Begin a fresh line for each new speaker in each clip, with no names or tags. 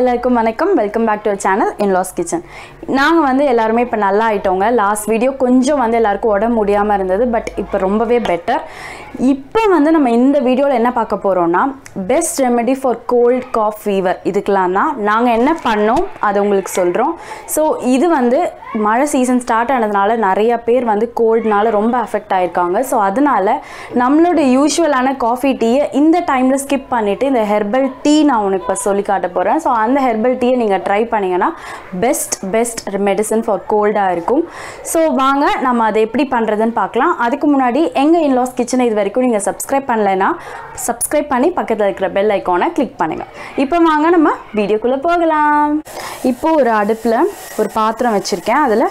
எல்லாருக்கும் வணக்கம். Welcome back to our channel Inlaws Kitchen. நாங்கள் வந்து எல்லாருமே இப்போ நல்லா ஆகிட்டோங்க. லாஸ்ட் வீடியோ கொஞ்சம் வந்து எல்லாருக்கும் உடம்பு முடியாமல் இருந்தது, பட் இப்போ ரொம்பவே பெட்டர். இப்போ வந்து நம்ம இந்த வீடியோவில் என்ன பார்க்க போகிறோம்னா, best remedy for cold cough fever. இதுக்கெலாம் தான் நாங்கள் என்ன பண்ணோம் அதை உங்களுக்கு சொல்கிறோம். ஸோ இது வந்து மழை சீசன் ஸ்டார்ட் ஆனதுனால நிறைய பேர் வந்து கோல்டுனால ரொம்ப அஃபெக்ட் ஆகிருக்காங்க. ஸோ அதனால நம்மளோட யூஸ்வலான காஃபி டீயை இந்த டைமில் ஸ்கிப் பண்ணிவிட்டு இந்த ஹெர்பல் டீ நான் உனக்கு இப்போ சொல்லி காட்ட போகிறேன். ஸோ அந்த ஹெர்பல் டீயை நீங்கள் ட்ரை பண்ணிங்கன்னா பெஸ்ட் மெடிசன் ஃபார் கோல்டாக இருக்கும். ஸோ வாங்க நம்ம அதை எப்படி பண்ணுறதுன்னு பார்க்கலாம். அதுக்கு முன்னாடி எங்கள் இன்லாஸ் கிச்சனை இது வரைக்கும் நீங்கள் சப்ஸ்கிரைப் பண்ணலைன்னா சப்ஸ்கிரைப் பண்ணி பக்கத்தில் இருக்கிற பெல் ஐக்கானை கிளிக் பண்ணுங்கள். இப்போ வாங்க நம்ம வீடியோக்குள்ளே போகலாம். இப்போது ஒரு அடுப்பில் ஒரு பாத்திரம் வச்சுருக்கேன். அதில்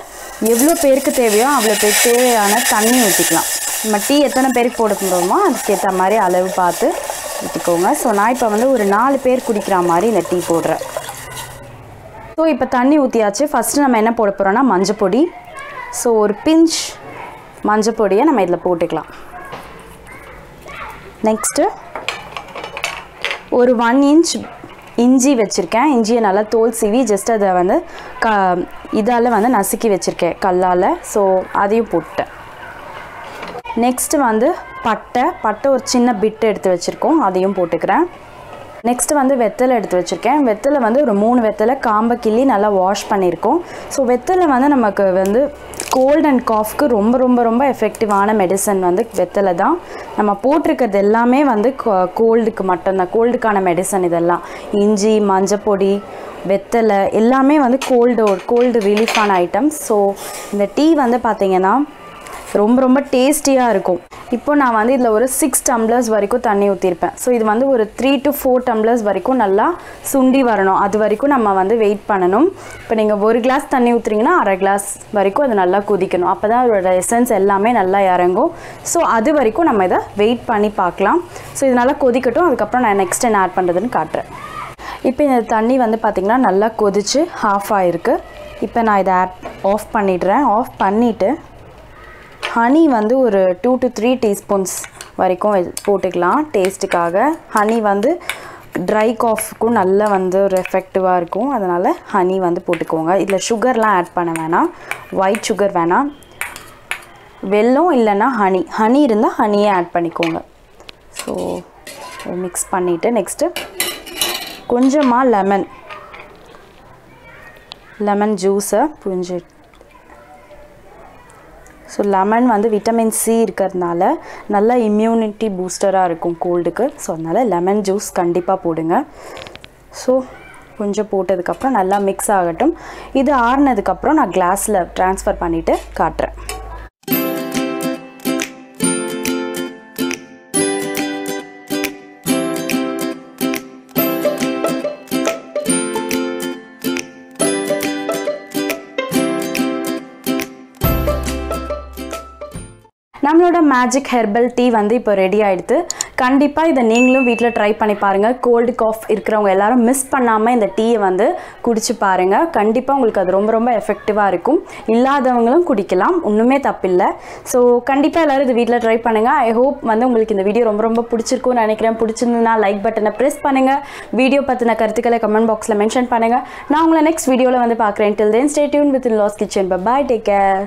எவ்வளோ பேருக்கு தேவையோ அவ்வளோ பேருக்கு தேவையான தண்ணி ஊற்றிக்கலாம். நம்ம டீ எத்தனை பேருக்கு போட போகிறோமோ அதுக்கேற்ற மாதிரி அளவு பார்த்து ஊற்றிக்கோங்க. ஸோ நான் இப்போ வந்து ஒரு 4 பேர் குடிக்கிற மாதிரி இந்த டீ போடுறேன். ஸோ இப்போ தண்ணி ஊற்றியாச்சு. ஃபஸ்ட்டு நம்ம என்ன போட போகிறோன்னா மஞ்சப்பொடி. ஸோ ஒரு பிஞ்ச் மஞ்சப்பொடியை நம்ம இதில் போட்டுக்கலாம். நெக்ஸ்ட்டு ஒரு 1 இன்ச் இஞ்சி வச்சுருக்கேன். இஞ்சியை நல்லா தோல் சீவி ஜஸ்ட் அதை வந்து இதால் வந்து நசுக்கி வச்சுருக்கேன் கல்லால். ஸோ அதையும் போட்டேன். நெக்ஸ்ட்டு வந்து பட்டை ஒரு சின்ன பிட்டு எடுத்து வச்சுருக்கோம், அதையும் போட்டுக்கிறேன். நெக்ஸ்ட்டு வந்து வெத்தலை எடுத்து வச்சுருக்கேன். வெத்தலை வந்து ஒரு 3 வெத்தலை காம்பை கிள்ளி நல்லா வாஷ் பண்ணியிருக்கோம். ஸோ வெத்தலை வந்து நமக்கு வந்து கோல்ட் அண்ட் காஃப்க்கு ரொம்ப ரொம்ப ரொம்ப எஃபெக்டிவான மெடிசன் வந்து வெத்தலை தான். நம்ம போட்டிருக்கிறது எல்லாமே வந்து கோல்டுக்கு மட்டும்தான், கோல்டுக்கான மெடிசன் இதெல்லாம். இஞ்சி, மஞ்சப்பொடி, வெத்தலை எல்லாமே வந்து கோல்டு ரிலீஃபான ஐட்டம்ஸ். ஸோ இந்த டீ வந்து பார்த்திங்கன்னா ரொம்ப ரொம்ப டேஸ்டியாக இருக்கும். இப்போ நான் வந்து இதில் ஒரு 6 டம்ளர்ஸ் வரைக்கும் தண்ணி ஊற்றிருப்பேன். ஸோ இது வந்து ஒரு 3 to 4 டம்ளர்ஸ் வரைக்கும் நல்லா சுண்டி வரணும். அது வரைக்கும் நம்ம வந்து வெயிட் பண்ணணும். இப்போ நீங்கள் 1 கிளாஸ் தண்ணி ஊற்றுறீங்கன்னா 1/2 கிளாஸ் வரைக்கும் அது நல்லா கொதிக்கணும். அப்போ தான் அதோட எசன்ஸ் எல்லாமே நல்லா இறங்கும். ஸோ அது வரைக்கும் நம்ம இதை வெயிட் பண்ணி பார்க்கலாம். ஸோ இது நல்லா கொதிக்கட்டும். அதுக்கப்புறம் நான் நெக்ஸ்ட் என்ன ஆட் பண்ணுறதுன்னு காட்டுறேன். இப்போ இந்த தண்ணி வந்து பார்த்திங்கன்னா நல்லா கொதிச்சு ஹாஃப் ஆகிருக்கு. இப்போ நான் இதை ஆஃப் பண்ணிடுறேன். ஆஃப் பண்ணிவிட்டு ஹனி வந்து ஒரு 2 to 3 டீஸ்பூன்ஸ் வரைக்கும் போட்டுக்கலாம் டேஸ்ட்டுக்காக. ஹனி வந்து ட்ரை காஃப்க்கும் நல்லா வந்து ஒரு எஃபெக்டிவாக இருக்கும். அதனால் ஹனி வந்து போட்டுக்கோங்க. இதில் சுகர்லாம் ஆட் பண்ண வேணாம், ஒயிட் சுகர் வேணாம். வெல்லம் இல்லைன்னா ஹனி இருந்தால் ஹனியே ஆட் பண்ணிக்கோங்க. ஸோ மிக்ஸ் பண்ணிவிட்டு நெக்ஸ்ட்டு கொஞ்சமாக லெமன் ஜூஸை புழிஞ்சு. ஸோ லெமன் வந்து விட்டமின் சி இருக்கிறதுனால நல்ல இம்யூனிட்டி பூஸ்டராக இருக்கும் கோல்டுக்கு. ஸோ அதனால் லெமன் ஜூஸ் கண்டிப்பாக போடுங்க. ஸோ கொஞ்சம் போட்டதுக்கப்புறம் நல்லா மிக்ஸ் ஆகட்டும். இது ஆறுனதுக்கப்புறம் நான் கிளாஸில் ட்ரான்ஸ்ஃபர் பண்ணிவிட்டு காட்டுறேன். நம்மளோட மேஜிக் ஹெர்பல் டீ வந்து இப்போ ரெடி ஆகிடுது. கண்டிப்பாக இதை நீங்களும் வீட்டில் ட்ரை பண்ணி பாருங்கள். கோல்டு காஃப் இருக்கிறவங்க எல்லாரும் மிஸ் பண்ணாமல் இந்த டீயை வந்து குடிச்சு பாருங்கள். கண்டிப்பாக உங்களுக்கு அது ரொம்ப ரொம்ப எஃபெக்டிவாக இருக்கும். இல்லாதவங்களும் குடிக்கலாம், ஒன்றுமே தப்பில்லை. ஸோ கண்டிப்பாக எல்லோரும் இது வீட்டில் ட்ரை பண்ணுங்கள். ஐ ஹோப் வந்து உங்களுக்கு இந்த வீடியோ ரொம்ப ரொம்ப பிடிச்சிருக்கும்னு நினைக்கிறேன். பிடிச்சிருந்ததுன்னா லைக் பட்டனை ப்ரெஸ் பண்ணுங்கள். வீடியோ பற்றின கருத்துக்களை கமெண்ட் பாக்ஸில் மென்ஷன் பண்ணுங்கள். நான் உங்களை நெக்ஸ்ட் வீடியோவில் வந்து பார்க்குறேன். Till then stay tuned with inlaws kitchen. Bye, take care.